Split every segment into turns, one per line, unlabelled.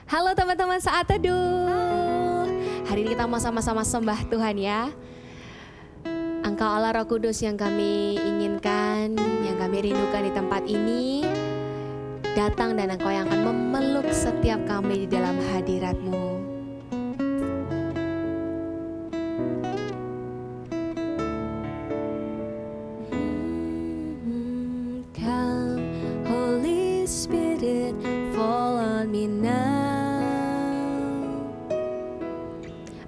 Halo teman-teman Saat Teduh. Hari ini kita mau sama-sama sembah Tuhan ya. Engkau Allah Roh Kudus yang kami inginkan, yang kami rindukan di tempat ini. Datang dan Engkau yang akan memeluk setiap kami di dalam hadirat-Mu. Come Holy Spirit, fall on me now.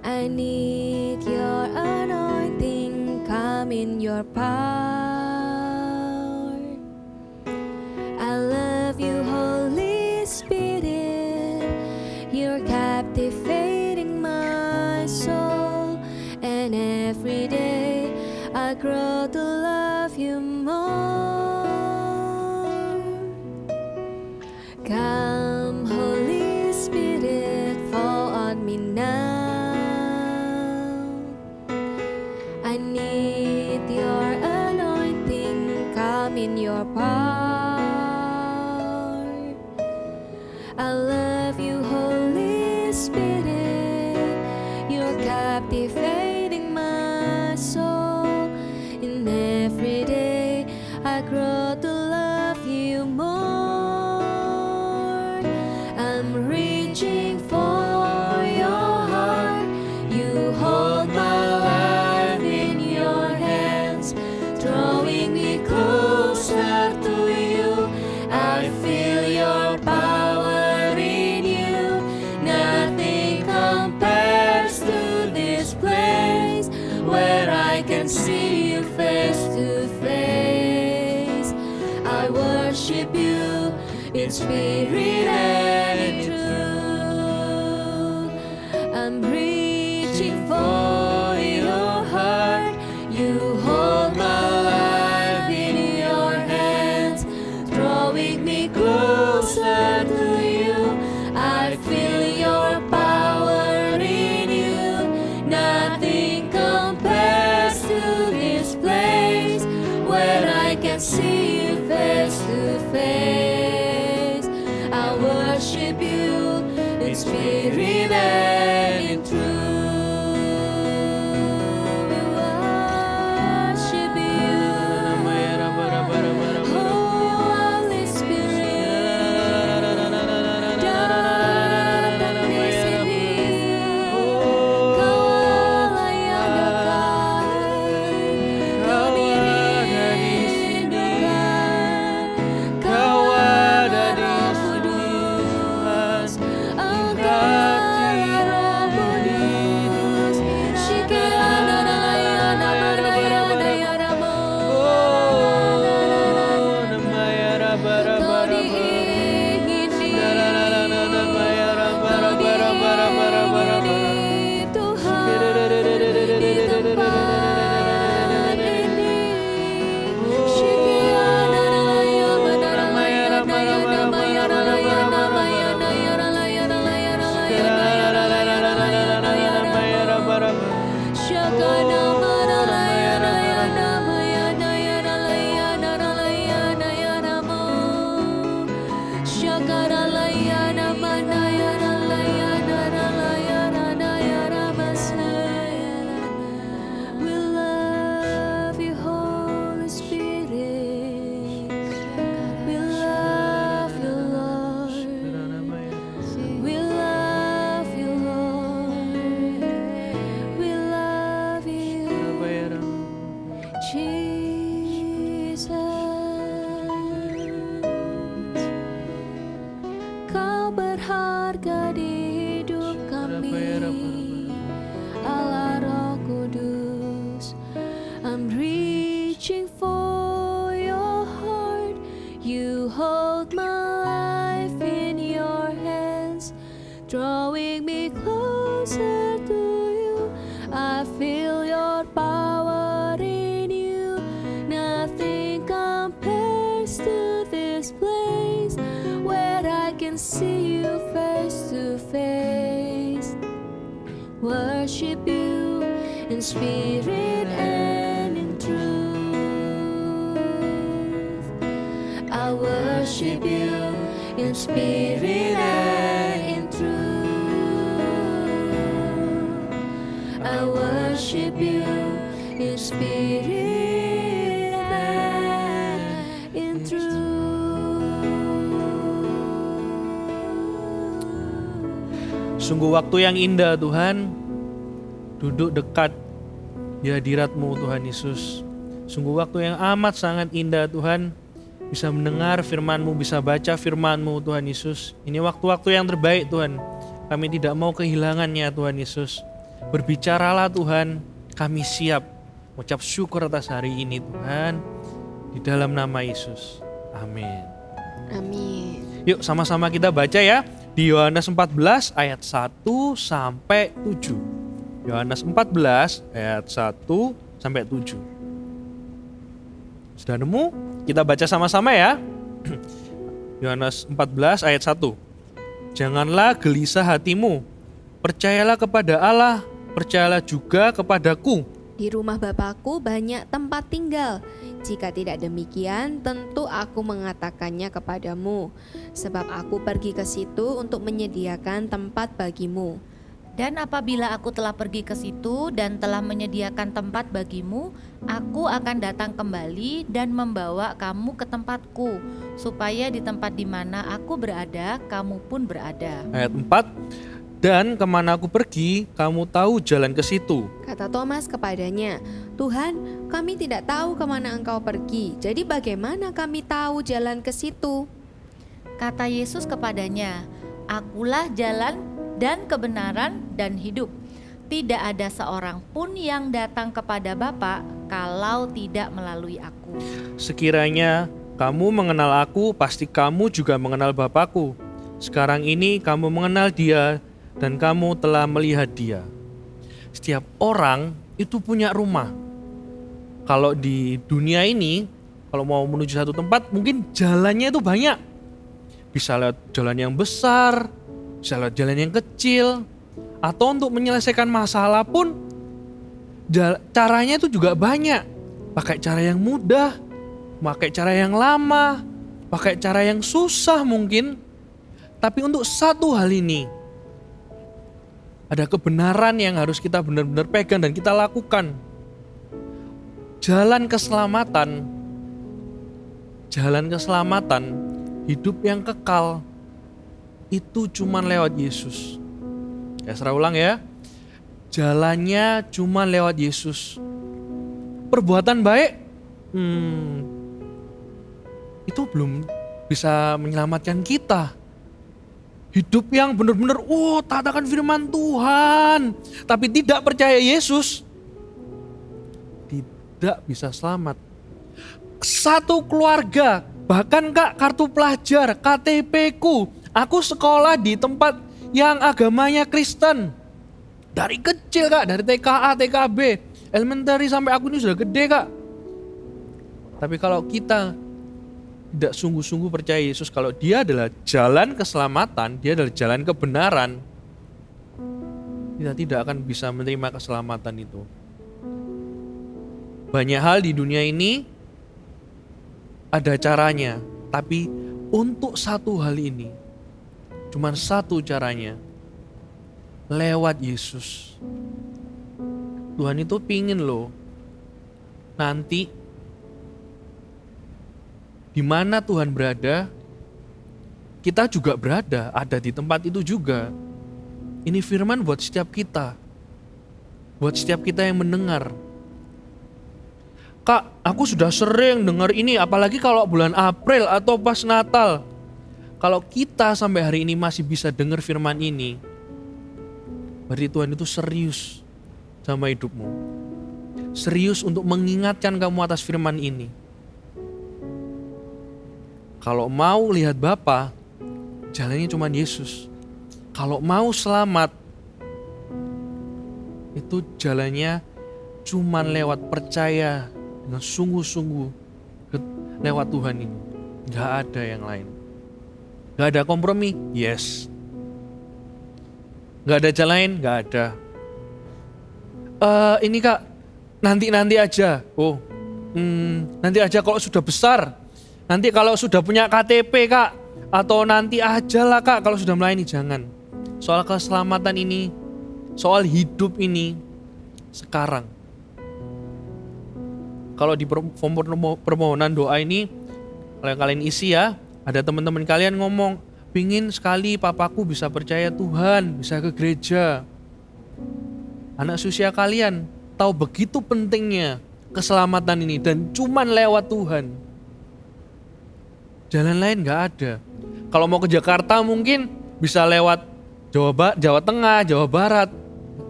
I need your anointing, come in your power. I love you, Holy Spirit, you're captivating my soul. And every day I grow to love you more. Come, Holy Spirit, fall on me now. I need your anointing, come in your power. I love you, Holy Spirit, you're captivating my soul. And every day I grow to love you more. I'm reaching for your heart, you hold my life in your hands, drawing me closer to you. I feel your power in you, nothing compares to this place where I can see you face to face. I worship you in spirit and in truth. I'm reaching for your heart, you hold my life in your hands, drawing me closer to you. I feel your power in you, nothing compares to this place where I can see you face to face. I worship you in spirit and in truth. We worship you, Holy Spirit. Datang di sini, Kau Allah yang dekat, kami rindukan. Kau ada di Kudus, Engkau Roh Kudus. Shikirana layana manayana yaramo. Kau diingini, Kau diingini Tuhan di tempat ini. Shikirana layana layana layana layana layana layana layana layana layana. Shakana mana layana layana layana layana layana layana mo. Shakara layana mana layana layana layana layana masayana. We love you, Holy Spirit. We love you, Lord. We love you, Lord. We love you, Jesus. Kau berharga di hidup kami, Allah Roh Kudus. I'm reaching for your heart, you hold my life in your hands, drawing me closer to you. I feel your power in you, nothing compares to this place where I can see you face to face. Worship you in spirit and in truth. I worship you in spirit and in truth. worship you in spirit and in truth.
Sungguh waktu yang indah Tuhan, duduk dekat di hadirat-Mu Tuhan Yesus. Sungguh waktu yang amat sangat indah Tuhan, bisa mendengar firman-Mu, bisa baca firman-Mu Tuhan Yesus. Ini waktu-waktu yang terbaik Tuhan, kami tidak mau kehilangannya Tuhan Yesus. Berbicaralah Tuhan, kami siap mengucap syukur atas hari ini Tuhan, di dalam nama Yesus. Amin.
Amin.
Yuk sama-sama kita baca ya, di Yohanes 14 ayat 1 sampai 7. Yohanes 14 ayat 1 sampai 7. Sudah nemu? Kita baca sama-sama ya. Yohanes 14 ayat 1. Janganlah gelisah hatimu, percayalah kepada Allah, percayalah juga kepadaku.
Di rumah Bapakku banyak tempat tinggal. Jika tidak demikian, tentu aku mengatakannya kepadamu, sebab aku pergi ke situ untuk menyediakan tempat bagimu.
Dan apabila aku telah pergi ke situ dan telah menyediakan tempat bagimu, aku akan datang kembali dan membawa kamu ke tempatku, supaya di tempat di mana aku berada, kamu pun berada.
Ayat 4. Dan kemana aku pergi, kamu tahu jalan ke situ.
Kata Thomas kepadanya, Tuhan, kami tidak tahu kemana engkau pergi, jadi bagaimana kami tahu jalan ke situ?
Kata Yesus kepadanya, Akulah jalan dan kebenaran dan hidup. Tidak ada seorang pun yang datang kepada Bapa kalau tidak melalui aku.
Sekiranya kamu mengenal aku, pasti kamu juga mengenal Bapakku. Sekarang ini kamu mengenal Dia dan kamu telah melihat Dia. Setiap orang itu punya rumah. Kalau di dunia ini, kalau mau menuju satu tempat, mungkin jalannya itu banyak. Bisa lewat jalan yang besar, bisa lewat jalan yang kecil, atau untuk menyelesaikan masalah pun caranya itu juga banyak. Pakai cara yang mudah, pakai cara yang lama, pakai cara yang susah mungkin. Tapi untuk satu hal ini, ada kebenaran yang harus kita benar-benar pegang dan kita lakukan. Jalan keselamatan, hidup yang kekal, itu cuma lewat Yesus. Saya ulang ya. Jalannya cuma lewat Yesus. Perbuatan baik, itu belum bisa menyelamatkan kita. Hidup yang benar-benar, taat akan firman Tuhan, tapi tidak percaya Yesus, tidak bisa selamat. Satu keluarga, bahkan Kak, kartu pelajar, KTP-ku, aku sekolah di tempat yang agamanya Kristen. Dari kecil Kak, dari TKA, TKB, elementary sampai aku ini sudah gede Kak. Tapi kalau kita tidak sungguh-sungguh percaya Yesus, kalau Dia adalah jalan keselamatan, Dia adalah jalan kebenaran, kita tidak akan bisa menerima keselamatan itu. Banyak hal di dunia ini ada caranya, tapi untuk satu hal ini, cuma satu caranya, lewat Yesus. Tuhan itu pingin loh, nanti di mana Tuhan berada, kita juga berada, ada di tempat itu juga. Ini firman buat setiap kita, buat setiap kita yang mendengar. Kak, aku sudah sering dengar ini, apalagi kalau bulan April atau pas Natal. Kalau kita sampai hari ini masih bisa dengar firman ini, berarti Tuhan itu serius sama hidupmu. Serius untuk mengingatkan kamu atas firman ini. Kalau mau lihat Bapa, jalannya cuma Yesus. Kalau mau selamat, itu jalannya cuma lewat percaya dengan sungguh-sungguh lewat Tuhan ini. Gak ada yang lain. Gak ada kompromi, yes. Gak ada jalan lain, gak ada. Ini Kak, nanti aja. Nanti aja kalau sudah besar. Nanti kalau sudah punya KTP Kak, atau nanti aja lah Kak kalau sudah melayani. Jangan. Soal keselamatan ini, soal hidup ini, sekarang. Kalau di permohonan doa ini, kalau yang kalian isi ya, ada teman-teman kalian ngomong, pingin sekali papaku bisa percaya Tuhan, bisa ke gereja. Anak seusia kalian tahu begitu pentingnya keselamatan ini dan cuman lewat Tuhan. Jalan lain gak ada. Kalau mau ke Jakarta mungkin bisa lewat Jawa Tengah, Jawa Barat.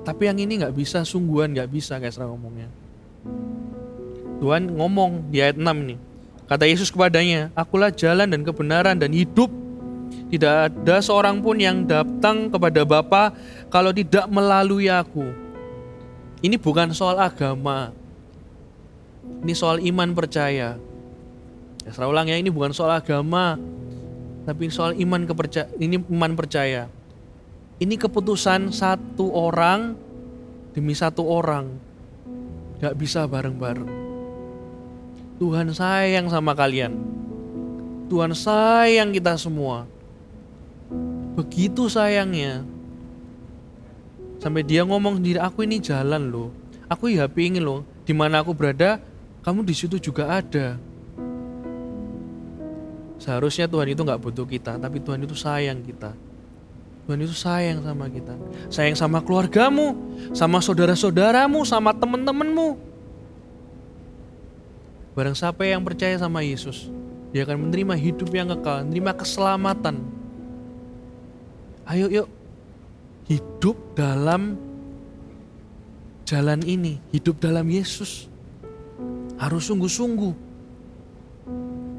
Tapi yang ini gak bisa, sungguhan gak bisa kayak serang ngomongnya. Tuhan ngomong di ayat 6 ini. Kata Yesus kepadanya, akulah jalan dan kebenaran dan hidup. Tidak ada seorang pun yang datang kepada Bapa kalau tidak melalui aku. Ini bukan soal agama. Ini soal iman percaya. Saya ulang ya, ini bukan soal agama. Tapi soal iman percaya. Ini keputusan satu orang demi satu orang. Gak bisa bareng-bareng. Tuhan sayang sama kalian. Tuhan sayang kita semua. Begitu sayangnya. Sampai dia ngomong sendiri, aku ini jalan loh. Aku ya pingin loh, di mana aku berada, kamu di situ juga ada. Seharusnya Tuhan itu gak butuh kita, tapi Tuhan itu sayang kita. Tuhan itu sayang sama kita. Sayang sama keluargamu, sama saudara-saudaramu, sama teman-temanmu. Barang siapa yang percaya sama Yesus, dia akan menerima hidup yang kekal, menerima keselamatan. Ayo yuk, hidup dalam jalan ini, hidup dalam Yesus. Harus sungguh-sungguh.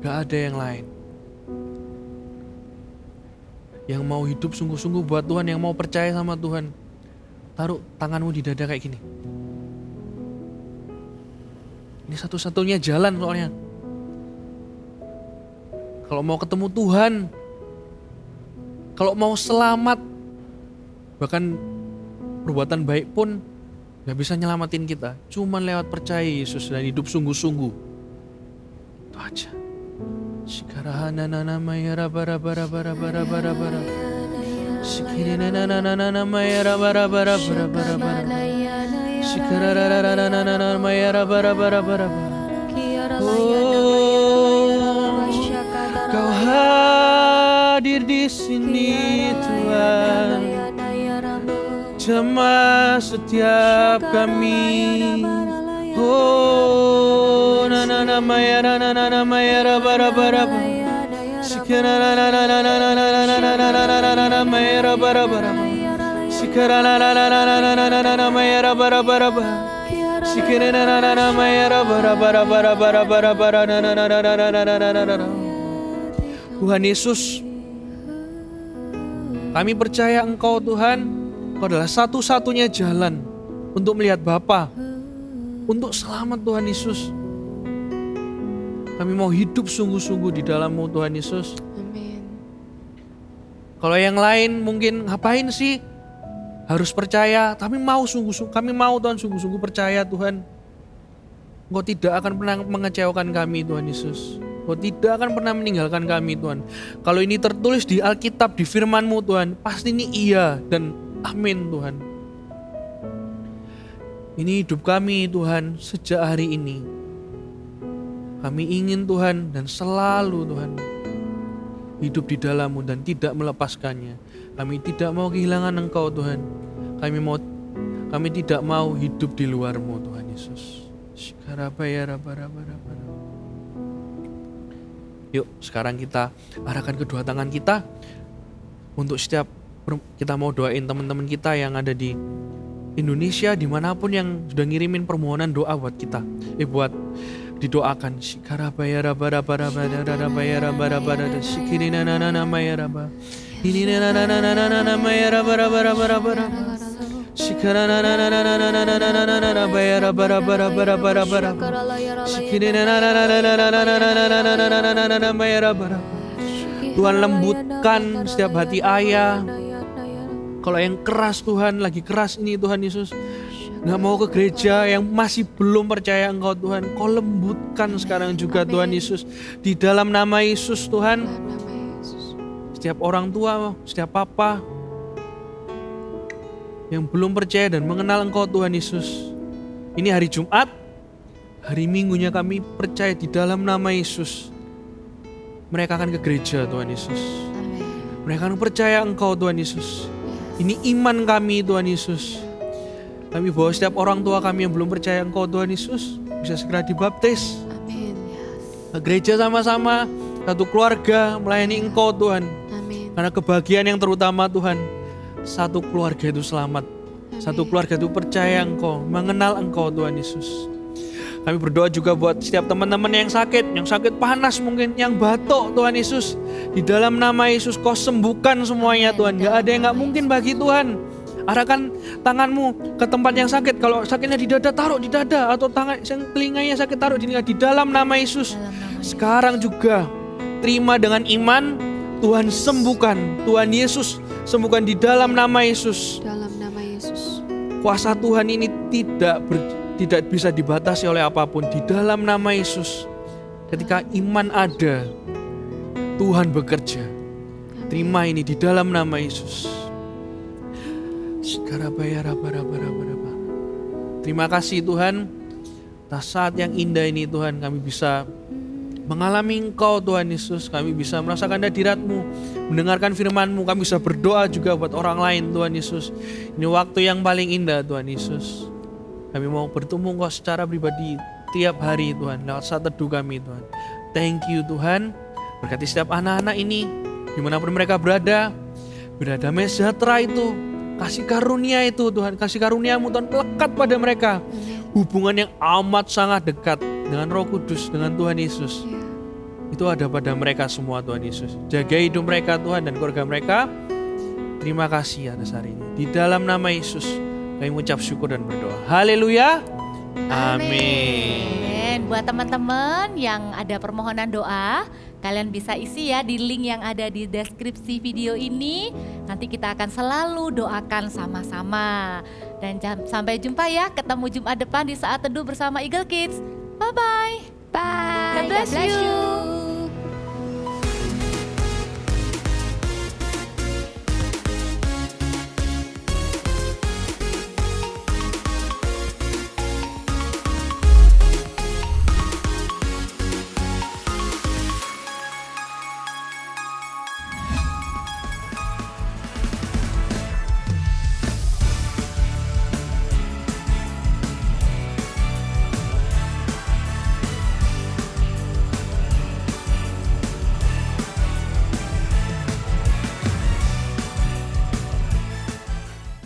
Gak ada yang lain. Yang mau hidup sungguh-sungguh buat Tuhan, yang mau percaya sama Tuhan, taruh tanganmu di dada kayak gini. Ini satu-satunya jalan soalnya. Kalau mau ketemu Tuhan, kalau mau selamat, bahkan perbuatan baik pun gak bisa nyelamatin kita. Cuman lewat percaya Yesus dan hidup sungguh-sungguh. Itu aja. Shikarahanana mayara bara bara bara bara bara bara. Shikirinana mayara bara bara bara bara bara. Shikararararararara mayara bara bara bara bara. Oh, Kau hadir di sini Tuhan. Jamah setiap kami. Oh, nana mayara bara bara bara. Shikarararararararara mayara bara bara bara. Shikarararararararara mayara bara bara bara. Shikarararararara mayara bara bara bara bara bara bara. Tuhan Yesus, kami percaya Engkau Tuhan, Engkau adalah satu-satunya jalan untuk melihat Bapa, untuk selamat Tuhan Yesus. Kami mau hidup sungguh-sungguh di dalam-Mu Tuhan Yesus.
Amin.
Kalau yang lain mungkin ngapain sih? Harus percaya, tapi mau sungguh-sungguh. Kami mau Tuhan sungguh-sungguh percaya Tuhan. Engkau tidak akan pernah mengecewakan kami Tuhan Yesus. Engkau tidak akan pernah meninggalkan kami Tuhan. Kalau ini tertulis di Alkitab, di firman-Mu Tuhan, pasti ini iya dan amin Tuhan. Ini hidup kami Tuhan sejak hari ini. Kami ingin Tuhan dan selalu Tuhan hidup di dalam-Mu dan tidak melepaskannya. Kami tidak mau kehilangan Engkau Tuhan. Kami tidak mau hidup di luar-Mu Tuhan Yesus. Yuk sekarang kita arahkan kedua tangan kita untuk setiap kita mau doain teman-teman kita yang ada di Indonesia, dimanapun yang sudah ngirimin permohonan doa buat kita, buat didoakan. Tuhan lembutkan setiap hati ayah. Kalau yang keras Tuhan, lagi keras ini Tuhan Yesus, gak mau ke gereja, yang masih belum percaya Engkau Tuhan, Kau lembutkan sekarang juga. Amin. Tuhan Yesus, di dalam nama Yesus Tuhan, setiap orang tua, setiap papa yang belum percaya dan mengenal Engkau Tuhan Yesus, Ini hari Jumat, hari Minggunya kami percaya di dalam nama Yesus. Mereka akan ke gereja Tuhan Yesus.
Amin.
Mereka akan percaya Engkau Tuhan Yesus. Ini iman kami Tuhan Yesus. Kami bawa setiap orang tua kami yang belum percaya Engkau Tuhan Yesus bisa segera dibaptis.
Amin.
Ke gereja sama-sama, satu keluarga melayani Engkau Tuhan.
Amin.
Karena kebahagiaan yang terutama Tuhan, satu keluarga itu selamat. Satu keluarga itu percaya Engkau, mengenal Engkau Tuhan Yesus. Kami berdoa juga buat setiap teman-teman yang sakit panas mungkin, yang batuk Tuhan Yesus. Di dalam nama Yesus Kau sembuhkan semuanya Tuhan. Gak ada yang gak mungkin bagi Tuhan. Arahkan tanganmu ke tempat yang sakit. Kalau sakitnya di dada, taruh di dada. Atau tangan yang telinganya sakit, taruh di telinga. Di dalam nama Yesus. Sekarang juga terima dengan iman, Tuhan sembuhkan. Tuhan Yesus sembuhkan di dalam nama Yesus.
Dalam nama Yesus.
Kuasa Tuhan ini tidak bisa dibatasi oleh apapun. Di dalam nama Yesus, ketika iman ada, Tuhan bekerja. Terima ini di dalam nama Yesus. Terima kasih Tuhan, atas saat yang indah ini Tuhan, kami bisa mengalami Engkau Tuhan Yesus. Kami bisa merasakan hadirat-Mu, mendengarkan firman-Mu. Kami bisa berdoa juga buat orang lain Tuhan Yesus. Ini waktu yang paling indah Tuhan Yesus. Kami mau bertemu Engkau secara pribadi tiap hari Tuhan, lewat saat teduh kami Tuhan. Thank you Tuhan. Berkati setiap anak-anak ini, dimanapun mereka berada, damai sejahtera itu, kasih karunia itu Tuhan, kasih karunia-Mu Tuhan melekat pada mereka. Hubungan yang amat sangat dekat dengan Roh Kudus, dengan Tuhan Yesus. Itu ada pada mereka semua Tuhan Yesus. Jaga hidup mereka Tuhan dan keluarga mereka. Terima kasih atas hari ini. Di dalam nama Yesus kami mengucap syukur dan berdoa. Haleluya. Amin.
Buat teman-teman yang ada permohonan doa, kalian bisa isi ya di link yang ada di deskripsi video ini. Nanti kita akan selalu doakan sama-sama. Dan sampai jumpa ya, ketemu Jumat depan di saat teduh bersama Eagle Kids. Bye-bye.
Bye.
God bless you.